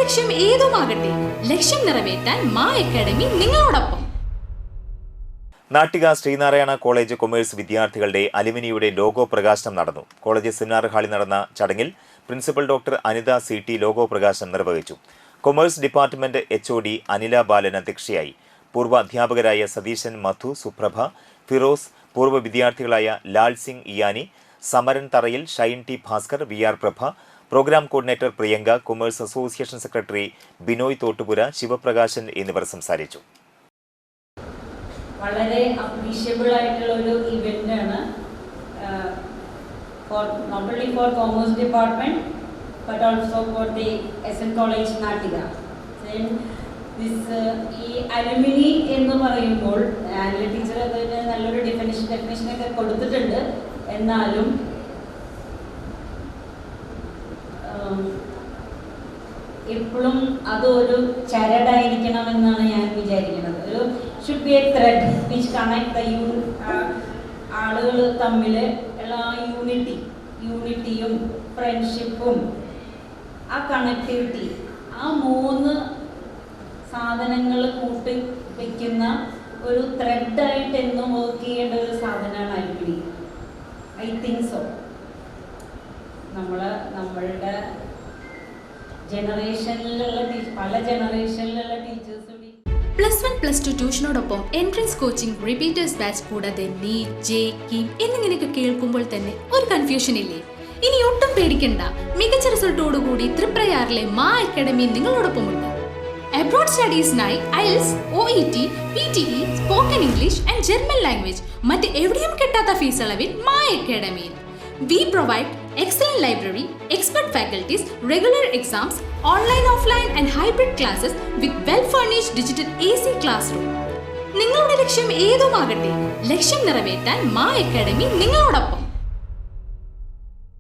ലക്ഷ്യം ഏതുമാകട്ടെ, ലക്ഷ്യം നിറവേറ്റാൻ മാ അക്കാഡമി നിങ്ങളോടൊപ്പം. നാട്ടിക ശ്രീനാരായണ കോളേജ് കൊമേഴ്സ് വിദ്യാർത്ഥികളുടെ അലുമിനിയുടെ ലോഗോ പ്രകാശനം നടന്നു. കോളേജ് സെമിനാർ ഹാളിൽ നടന്ന ചടങ്ങിൽ പ്രിൻസിപ്പൽ ഡോക്ടർ അനിത CT ലോഗോ പ്രകാശനം നിർവഹിച്ചു. Commerce department HOD Anila Balan അധ്യക്ഷയായി. പൂർവ്വ അധ്യാപകരായ സതീശൻ, മധു, സുപ്രഭ, ഫിറോസ്, പൂർവ്വ വിദ്യാർത്ഥികളായ ലാൽ സിംഗ് ഇയാനി, സമരൻ Tharayil, Shine T Bhaskar, VR Prabha, program coordinator Priyanka, commerce association secretary Binoy Thottupura, Sivaprakashan എന്നിവർ സംസാരിച്ചു. വളരെ അപ്രീഷ്യബിൾ ആയിട്ടുള്ള ഒരു ഇവന്റ് ആണ്, not only for commerce department but also for the SN College Natika. ഈ അലുമിനി എന്ന് പറയുമ്പോൾ ടീച്ചർ അതിന് നല്ലൊരു ഡെഫിനിഷനൊക്കെ കൊടുത്തിട്ടുണ്ട്. എന്നാലും എപ്പോഴും അതൊരു ചരടായിരിക്കണമെന്നാണ് ഞാൻ വിചാരിക്കുന്നത്. ഒരു should be a threat which connect the ആളുകൾ തമ്മിൽ ഉള്ള യൂണിറ്റിയും ഫ്രണ്ട്ഷിപ്പും ആ കണക്ടിവിറ്റി, ആ മൂന്ന് സാധനങ്ങൾ കൂട്ടി വയ്ക്കുന്ന ഒരു ത്രെഡായിട്ട് എന്നും വർക്ക് ചെയ്യേണ്ട ഒരു സാധനമാണ് അലുമിനി. I think so. നമ്മളുടെ ജനറേഷനിലുള്ള പല ജനറേഷനിലുള്ള ടീച്ചേഴ്സ് +1 +2 ട്യൂഷനോടൊപ്പം എൻട്രൻസ് കോച്ചിങ്, റിപ്പീറ്റേഴ്സ് ബാച്ച്, കൂടാതെ നീറ്റ്, JEE എന്നിങ്ങനെയൊക്കെ കേൾക്കുമ്പോൾ തന്നെ ഒരു കൺഫ്യൂഷൻ ഇല്ലേ? ഇനി ഒട്ടും പേടിക്കണ്ട. മികച്ച റിസൾട്ടോടുകൂടി തൃപ്രയാറിലെ മാ അക്കാഡമി നിങ്ങളോടൊപ്പമുണ്ട്. അബ്രോഡ് സ്റ്റഡീസിനായി IELTS, OET, PTE, spoken English and German language മറ്റ് എവിടെയും കിട്ടാത്ത ഫീസ് അളവിൽ മാ അക്കാഡമിയിൽ. We provide excellent library, expert faculties, regular exams, online, offline and hybrid classes with well-furnished digital AC classroom. നിങ്ങളുടെ ലക്ഷ്യം ഏതുമാകട്ടെ, ലക്ഷ്യം നിറവേറ്റാൻ മാ അക്കാഡമി നിങ്ങളോടൊപ്പം.